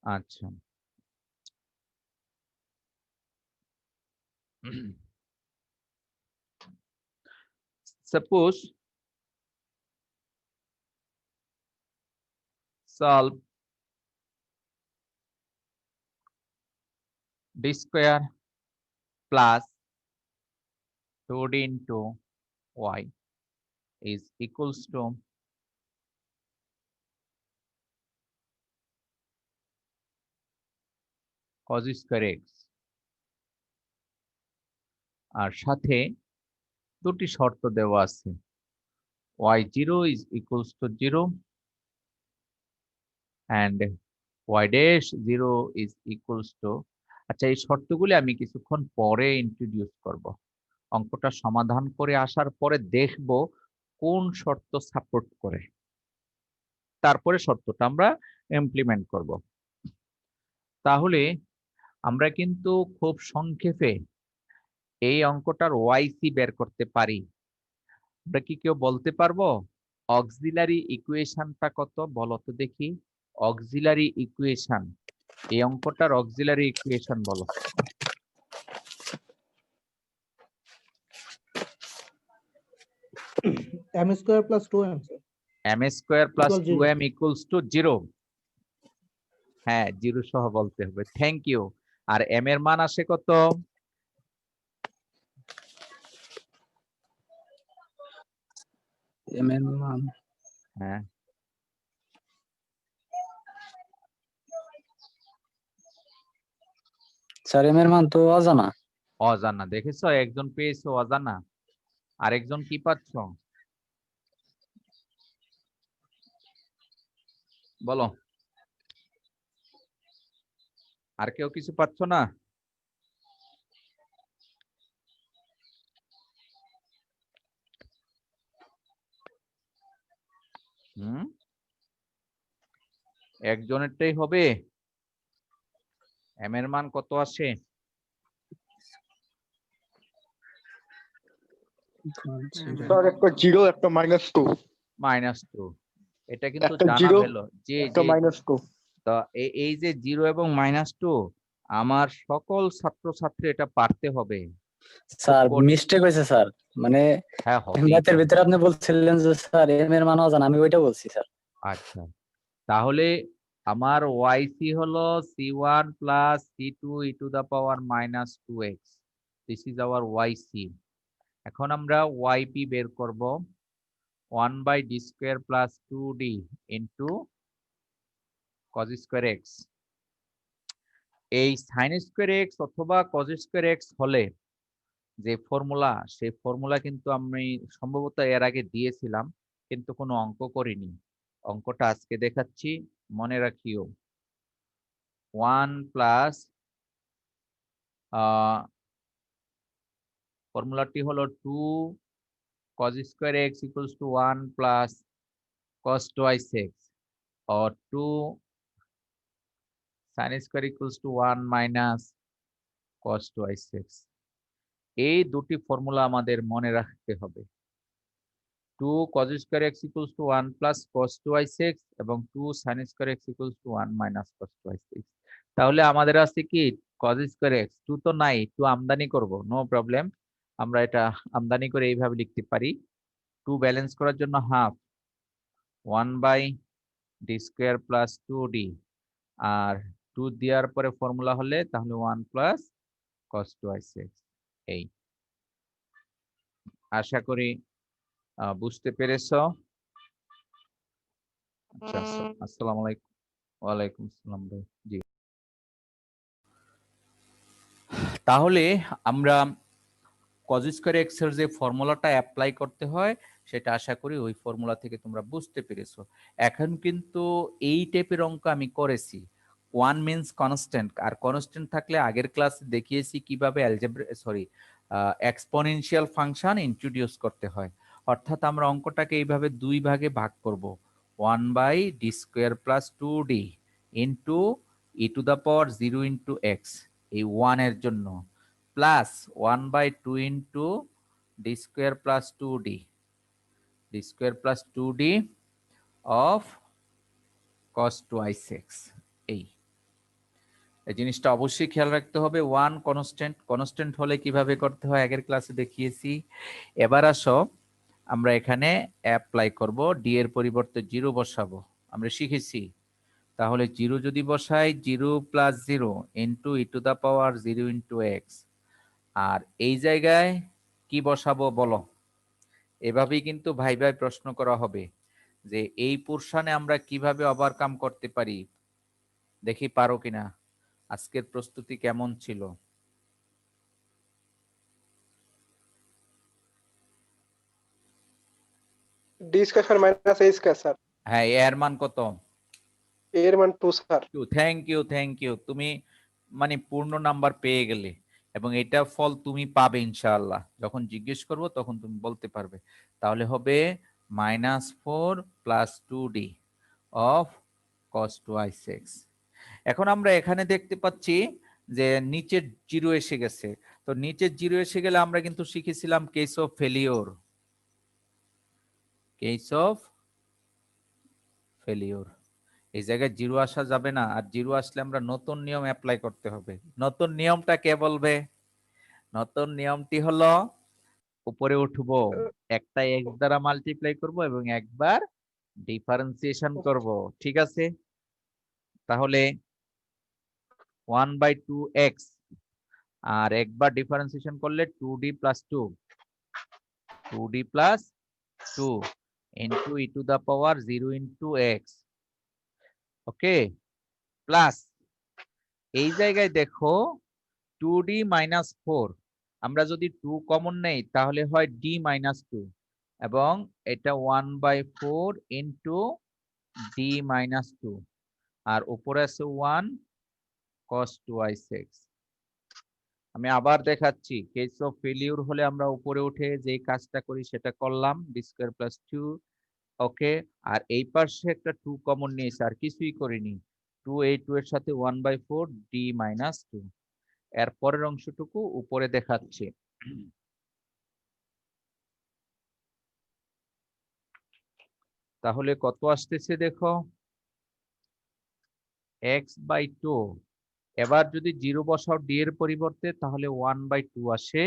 আচ্ছা, suppose solve d square plus 2d into y is equals to cos square x, আর সাথে দুটি শর্ত দেওয়া আছে, y0 is equals to 0 and y dash 0 is equals to, আচ্ছা এই শর্তগুলি আমি কিছুক্ষণ পরে ইন্ট্রোডিউস করব। অঙ্কটা সমাধান করে আসার পরে দেখব কোন শর্ত সাপোর্ট করে, তারপরে শর্তটা আমরা ইমপ্লিমেন্ট করব। তাহলে আমরা কিন্তু খুব সংক্ষেপে এই অঙ্কটার ওয়াইসি বের করতে পারি। আমরা কি কেউ বলতে পারবো অক্সিলারি ইকুয়েশনটা কত, বলো তো দেখি। অক্সিলারি ইকুয়েশন, এই অঙ্কটার অক্সিলারি ইকুয়েশন বলো। m² + 2m sir. m² + Equal 0. 2m equals to 0। হ্যাঁ, 0 সহ বলতে হবে, থ্যাংক ইউ। আর m এর মান আসে কত? m এর মান, হ্যাঁ, স্যার m এর মান তো অজানা। অজানা, দেখেছো একজন পেয়েছো অজানা, আরেকজন কি পাচ্ছ বলো। আর কেউ কিছু পাচ্ছ না? হুম, একজনেরটাই হবে। এম এর মান কত আসে? স্যার একটা 0 একটা -2 -2। এটা কিন্তু একটা জানা 0 হলো যে একটা -2 তো এই যে 0 এবং -2 আমার সকল ছাত্রছাত্রী এটা পারতে হবে। স্যার কঠিন। মিস্টেক হয়েছে স্যার, মানে হ্যাঁ, হতেই ম্যাথের পারে। ভিতরে আপনি বলছিলেন যে স্যার এম এর মান অজানা, আমি ওইটা বলছি স্যার। আচ্ছা, তাহলে আমার yc হলো c1 plus c2 e to the power -2x। This is our yc। এখন আমরা yp বের করব 1/d² plus 2d into cos² x। এই sin² x অথবা cos² x হলে যে ফর্মুলা, সেই ফর্মুলা কিন্তু আমি সম্ভবত এর আগে দিয়েছিলাম, কিন্তু কোনো অঙ্ক করিনি। অঙ্কটা আজকে দেখাচ্ছি, মনে রাখিও। 1 প্লাস ফর্মুলাটি হলো 2 cos² x equals to 1 plus cos twice x, or 2 sin² equals to 1 minus cos twice x। এই দুটি ফর্মুলা আমাদের মনে রাখতে হবে। 2 cos² x equals to 1 plus cos twice x এবং 2 sin² x equals to 1 minus cos twice x। তাহলে আমাদের আছে কি cos² x, 2 তো নাই, 2 আমদানি করব, নো প্রবলেম। আমরা এটা আমদানি করে এইভাবে লিখতে পারি, 2 ব্যালেন্স করার জন্য হাফ 1/d² প্লাস 2d, আর 2 দেওয়ার পরে ফর্মুলা হলে তাহলে 1 প্লাস cos twice x। এই আশা করি বুঝতে পেরেছো। আচ্ছা, আসসালামু আলাইকুম। ওয়ালাইকুম আসসালাম ভাই। জি, তাহলে আমরা cos² x এর যে ফর্মুলাটা অ্যাপ্লাই করতে হয় সেটা আশা করি ওই ফর্মুলা থেকে তোমরা বুঝতে পেরেছো। এখন কিন্তু এই টাইপের অঙ্ক আমি করেছি। 1 মিন্স কনস্ট্যান্ট, আর কনস্ট্যান্ট থাকলে আগের ক্লাসে দেখিয়েছি কিভাবে এক্সপোনেনশিয়াল ফাংশন ইন্ট্রোডিউস করতে হয়। অর্থাৎ আমরা অঙ্কটাকে এইভাবে দুই ভাগে ভাগ করব, 1/d² plus 2d into e to the power 0 into x, এই 1 এর জন্য, plus 1/2 into d² plus 2d, d² plus 2d of cos twice x। এই জিনিসটা অবশ্যই খেয়াল রাখতে হবে। 1 কনস্ট্যান্ট, কনস্ট্যান্ট হলে কিভাবে করতে হয় আগের ক্লাসে দেখিয়েছি। এবার আসো আমরা এখানে অ্যাপ্লাই করব, ডি এর পরিবর্তে 0 বসাবো, আমরা শিখেছি। তাহলে 0 যদি বসাই, 0 plus 0 into e to the power 0 into x, আর এই জায়গায় কি বসাবো বলো? এভাবেই কিন্তু ভাই ভাই প্রশ্ন করা হবে যে এই পোরশনে আমরা কিভাবে ওভারকাম করতে পারি, দেখি পারো কিনা। আজকের প্রস্তুতি কেমন ছিল? d² sir minus a² sir, হ্যাঁ, এর মান কত? এর মান 2 স্যার। থ্যাংক ইউ, তুমি মানে পূর্ণ নাম্বার পেয়ে গেলে, এবং এটা ফল তুমি পাবে ইনশাআল্লাহ। যখন জিজ্ঞেস করব তখন তুমি বলতে পারবে। তাহলে হবে -4 plus 2d of cos twice x। এখন আমরা এখানে দেখতে পাচ্ছি যে নিচের 0 এসে গেছে। তো নিচের 0 এসে গেলে আমরা কিন্তু শিখেছিলাম case of failure. Case of failure, এই জায়গায় 0 আসা যাবে না, আর 0 আসলে আমরা নতুন নিয়ম অ্যাপ্লাই করতে হবে। নতুন নিয়মটা কে বলবে? নতুন নিয়মটি হলো উপরে উঠবো, একটা x দ্বারা মাল্টিপ্লাই করব এবং একবার ডিফারেন্সিয়েশন করব, ঠিক আছে? তাহলে 1/2x, আর একবার ডিফারেন্সিয়েশন করলে 2d plus 2, 2d plus 2 into e to the power 0 into x, okay, plus এই জায়গায় দেখো 2d মাইনাস 4, আমরা যদি 2 কমন নেই তাহলে হয় d মাইনাস 2, এবং এটা 1/4 ইন্টু d মাইনাস 2, আর উপরে আছে 1 cos 2i6। আমি আবার দেখাচ্ছি, কেস অফ ফেলিউর হলে আমরা উপরে উঠে যে কাজটা করি সেটা করলাম, ডি স্কোয়ার প্লাস 2। ওকে, আর এই পাশে একটা 2 কমন নিয়েছে, আর কিছুই করিনি। 2 এই 2 এর সাথে 1/4 ডি মাইনাস 2। এর পরের অংশটুকু উপরে দেখাচ্ছি। তাহলে কত আসতেছে দেখো, x/2। এবার যদি 0 বসাও ডি এর পরিবর্তে, তাহলে 1/2 আসে,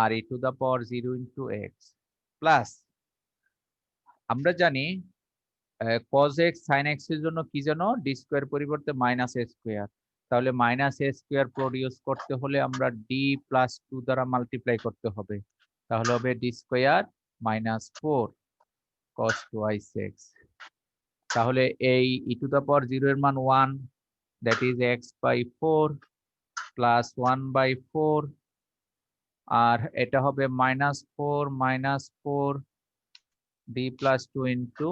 আর e⁻0 ইন্টু x প্লাস, আমরা জানি cos x sin x এর জন্য কি জানো, ডি স্কোয়ার পরিবর্তে মাইনাস এ স্কোয়ার। তাহলে মাইনাস এ স্কোয়ার প্রডিউস করতে হলে আমরা ডি প্লাস 2 দ্বারা মাল্টিপ্লাই করতে হবে। তাহলে হবে D square minus 4 cos 2i6। তাহলে এই e⁻0 এর মান 1, দ্যাট ইজ x/4 প্লাস 1/4, আর এটা হবে -4 d plus 2 into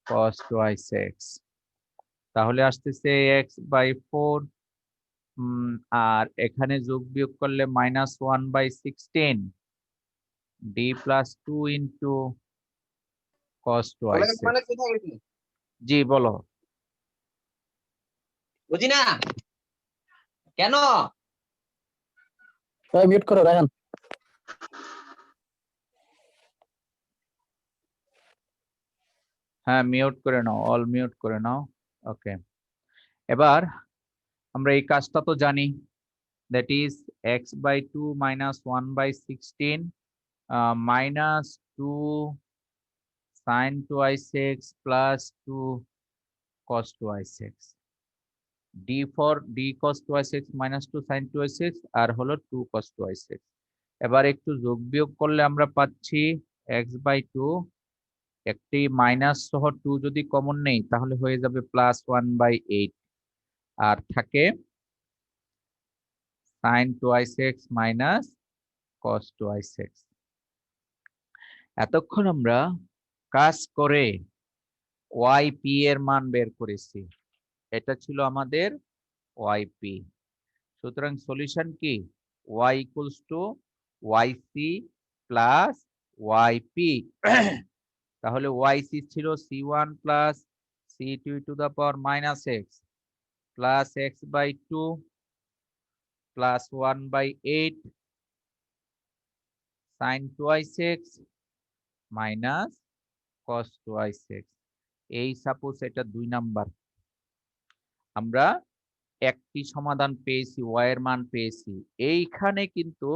cos 2i6। তাহলে আসতেছে x/4, আর এখানে যোগ বিয়োগ করলে -1/16 d plus 2 into cos 2i6। জি বলো। বুঝি না কেন? মিউট করো রায়হান। হ্যাঁ, মিউট করে নাও, অল মিউট করে নাও। ওকে, এবার আমরা এই কাজটা তো জানি, that is x/2 minus 1/16 minus 2 sin 2i6 plus 2 cos 2i6, d for d cos 2i6 minus 2 sin 2i6, আর হলো 2 cos 2i6। এবার একটু যোগ বিয়োগ করলে আমরা পাচ্ছি x/2, একটি মাইনাস সহ 2 যদি কমন নেই তাহলে হয়ে যাবে +1/8, আর থাকে sin 2i6 minus cos 2i6। এতক্ষণ আমরা কাজ করে yp এর মান বের করেছি, এটা ছিল আমাদের yp। সুতরাং সলিউশন কি, y equals to yc plus yp। তাহলে yc ছিল c1 plus c2 to the power minus x plus x/2 plus 1/8 sin 2i6 minus cos 2i6। এই সাপোজ এটা 2 নাম্বার। আমরা একটি সমাধান পেয়েছি, y এর মান পেয়েছি। এইখানে কিন্তু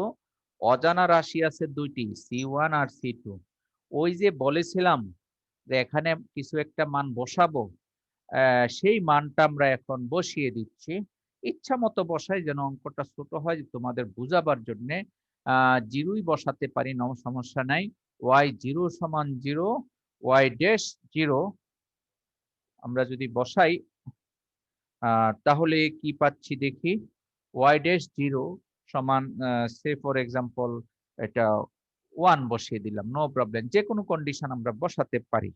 অজানা রাশি আছে দুইটি, c1 আর c2। ওই যে বলেছিলাম যে এখানে কিছু একটা মান বসাবো, সেই মানটা আমরা এখন বসিয়ে দিচ্ছি। ইচ্ছা মতো বসাই, যেন অঙ্কটা ছোট হয় তোমাদের বুঝাবার জন্য। 0ই বসাতে পারি, সমস্যা নাই। y0 সমান 0, y'0 আমরা যদি বসাই, তাহলে কি পাচ্ছি দেখি, y'0 সমান সে ফর এক্সাম্পল এটা 1 বসিয়ে দিলাম, নো প্রবলেম, যে কোনো কন্ডিশন আমরা বসাতে পারি।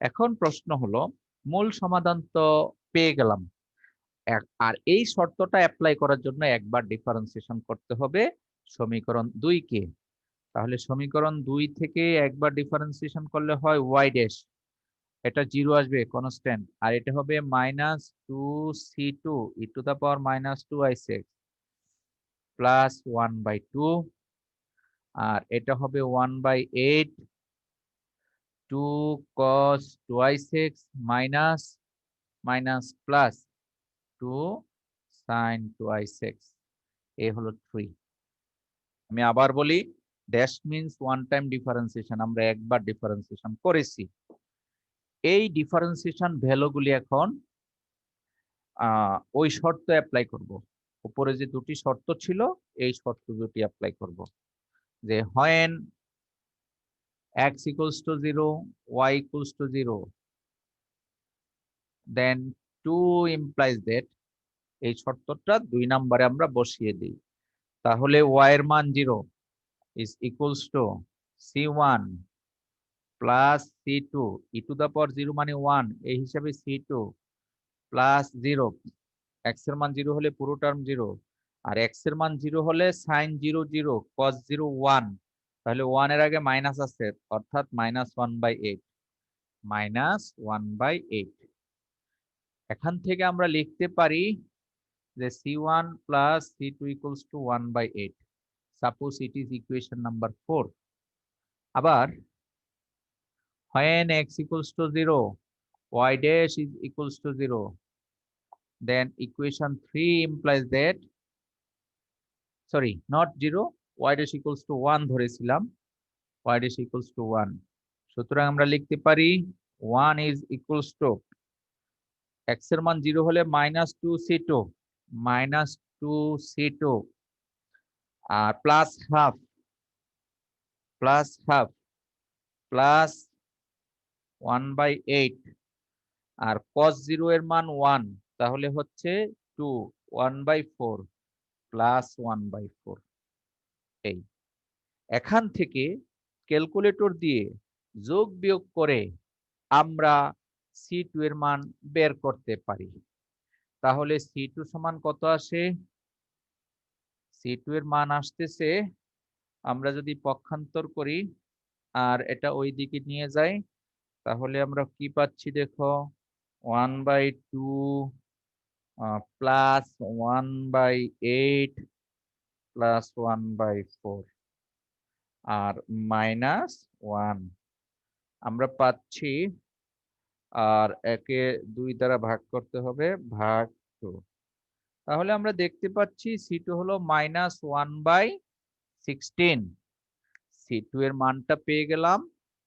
এখন প্রশ্ন হলো, মূল সমাধান তো পেয়ে গেলাম, আর এই শর্তটা অ্যাপ্লাই করার জন্য একবার ডিফারেন্সিয়েশন করতে হবে সমীকরণ 2 কে। তাহলে সমীকরণ 2 থেকে একবার ডিফারেন্সিয়েশন করলে হয় y', এটা 0 আসবে কনস্ট্যান্ট, আর এটা হবে -2c2 e⁻−2i6 প্লাস 1/2, আর এটা হবে 1/8 2 cos 2i6 minus minus plus 2 sin 2i6। এ হলো 3। আমি আবার বলি, dash means one time differentiation, আমরা একবার ডিফারেন্সিয়েশন করেছি। এই ডিফারেন্সিয়েশন ভ্যালুগুলি এখন ওই শর্ত অ্যাপ্লাই করব। উপরে যে দুটি শর্ত ছিল, এই শর্ত দুটি অ্যাপ্লাই করব, যে when x equals to 0, y equals to 0, then 2 implies that, এই শর্তটা 2 নম্বরে আমরা বসিয়ে দিই। তাহলে y এর মান 0 is equals to c1 plus c2 e⁻0 মানে 1, এই হিসাবে c2 প্লাস 0 এক্স এর মান 0 হলে পুরো টার্ম 0, আর এক্স এর মান 0 হলে সাইন 0 0, কস 0 1, তাহলে 1 এর আগে মাইনাস আছে, অর্থাৎ -1/8, -1/8। এখান থেকে আমরা লিখতে পারি যে c1 plus c2 equals to 1/8. Suppose it is equation number 4. আবার when x equals to 0, y dash is equals to 0, then equation 3 implies that, sorry, not 0, y dash equals to 1 ধরেছিলাম, y dash equals to 1, সুতরাং আমরা লিখতে পারি 1 is equals to x এর মান 0 হলে -2c2, -2c2, আর plus half plus 1/8, আর cos 0 এর মান 1, তাহলে হচ্ছে 2, 1/4 প্লাস 1/4। এই এখান থেকে ক্যালকুলেটর দিয়ে যোগ বিয়োগ করে আমরা c2 এর মান বের করতে পারি। তাহলে c2 সমান কত আসে? c2 এর মান আসতেছে, আমরা যদি পক্ষান্তর করি আর এটা ওই দিকে নিয়ে যাই, তাহলে আমরা কি পাচ্ছি দেখো, 1/2 প্লাস 1/8 প্লাস 1/4 আর -1 আমরা পাচ্ছি, আর একে 2 দ্বারা ভাগ করতে হবে, ভাগ 2। তাহলে আমরা দেখতে পাচ্ছি c2 হলো -1/16, c2 এর মানটা পেয়ে গেলাম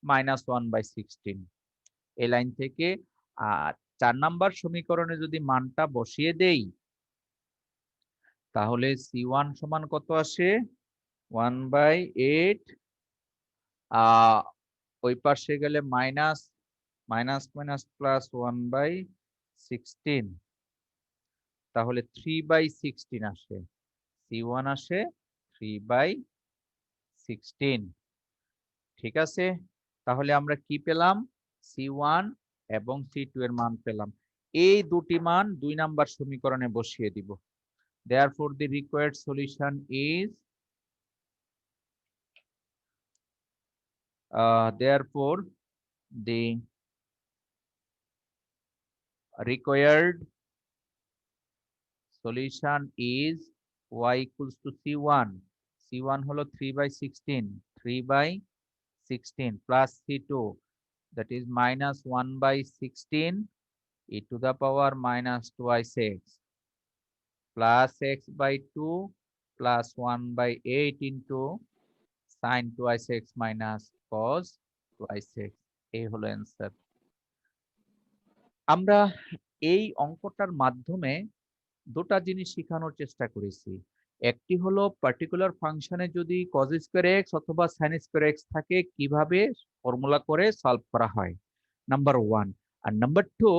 -1/16 এই লাইন থেকে। আর 4 নাম্বার সমীকরণে যদি মানটা বসিয়ে দেই, তাহলে c1 সমান কত আসে? 1/8, ওই পাশে গেলে মাইনাস প্লাস 1/16, তাহলে 3/16 আসে, c1 আসে 3/16। ঠিক আছে, তাহলে আমরা কি পেলাম? c1 এবং c2 এর মান পেলাম। এই দুটি মান 2 নাম্বার সমীকরণে বসিয়ে দিব। Therefore the required solution is therefore the required solution is y equals to c1, c1 হলো 3/16 plus c2, that is -1/16 e to the power minus twice x plus x/2 plus 1/8 into sin twice x minus cos twice x। এই হলো answer. আমরা এই অঙ্কটার মাধ্যমে দুটা জিনিস শেখানোর চেষ্টা করেছি। একটি হলো পার্টিকুলার ফাংশনে যদি cos স্কয়ার x অথবা sin স্কয়ার x থাকে কিভাবে ফর্মুলা করে সলভ করা হয়, নাম্বার 1। আর নাম্বার 2,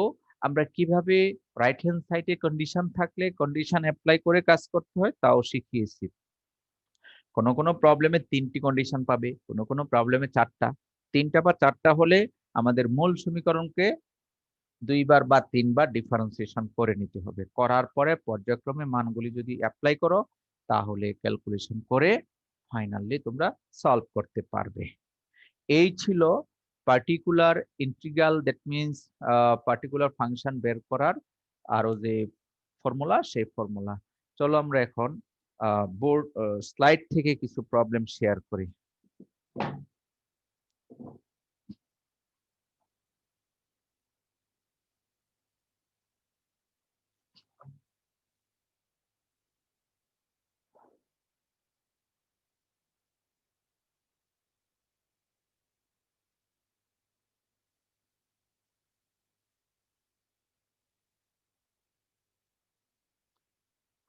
আমরা কিভাবে রাইট হ্যান্ড সাইডে কন্ডিশন থাকলে কন্ডিশন অ্যাপ্লাই করে কাজ করতে হয় তাও শিখিয়েছি। কোনো প্রবলেমে 3টি কন্ডিশন পাবে, কোনো প্রবলেমে 4টা। 3টা বা 4টা হলে আমাদের মূল সমীকরণকে 2 বার বা 3 বার ডিফারেন্সিয়েশন করে নিতে হবে। করার পরে পর্যায়ক্রমে মানগুলি যদি অ্যাপ্লাই করো, তাহলে ক্যালকুলেশন করে ফাইনালি তোমরা সলভ করতে পারবে। এই ছিল particular integral, that means particular function বের করার আরো যে ফর্মুলা, সেই ফর্মুলা। চলো আমরা এখন বোর্ড স্লাইড থেকে কিছু প্রবলেম শেয়ার করি।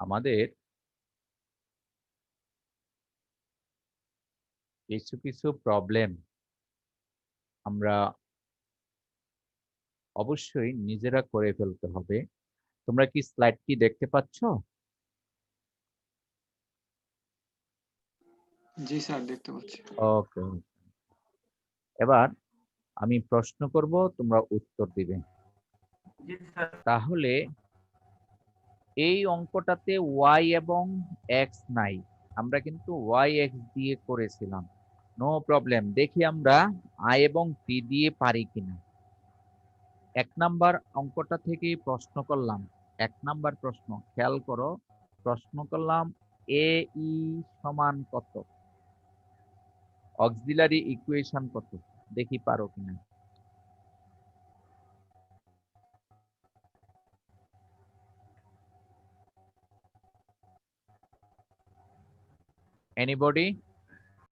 আমাদের কিছু প্রবলেম আমরা অবশ্যই নিজেরা করে ফেলতে হবে। তোমরা কি স্লাইডটি দেখতে পাচ্ছ? জি স্যার, দেখতে পাচ্ছি। ওকে, এবার আমি প্রশ্ন করব, তোমরা উত্তর দিবে। তাহলে এই অঙ্কটাতে ওয়াই এবং এক্স নাই, আমরা কিন্তু ওয়াই এক্স দিয়ে করেছিলাম। নো প্রবলেম, দেখি আমরা আই এবং টি দিয়ে পারি কিনা। 1 নাম্বার অঙ্কটা থেকে প্রশ্ন করলাম, 1 নাম্বার প্রশ্ন খেয়াল করো, প্রশ্ন করলাম এ ই সমান কত, অক্সিলারি ইকুয়েশন কত, দেখি পারো কিনা। এনিবডি?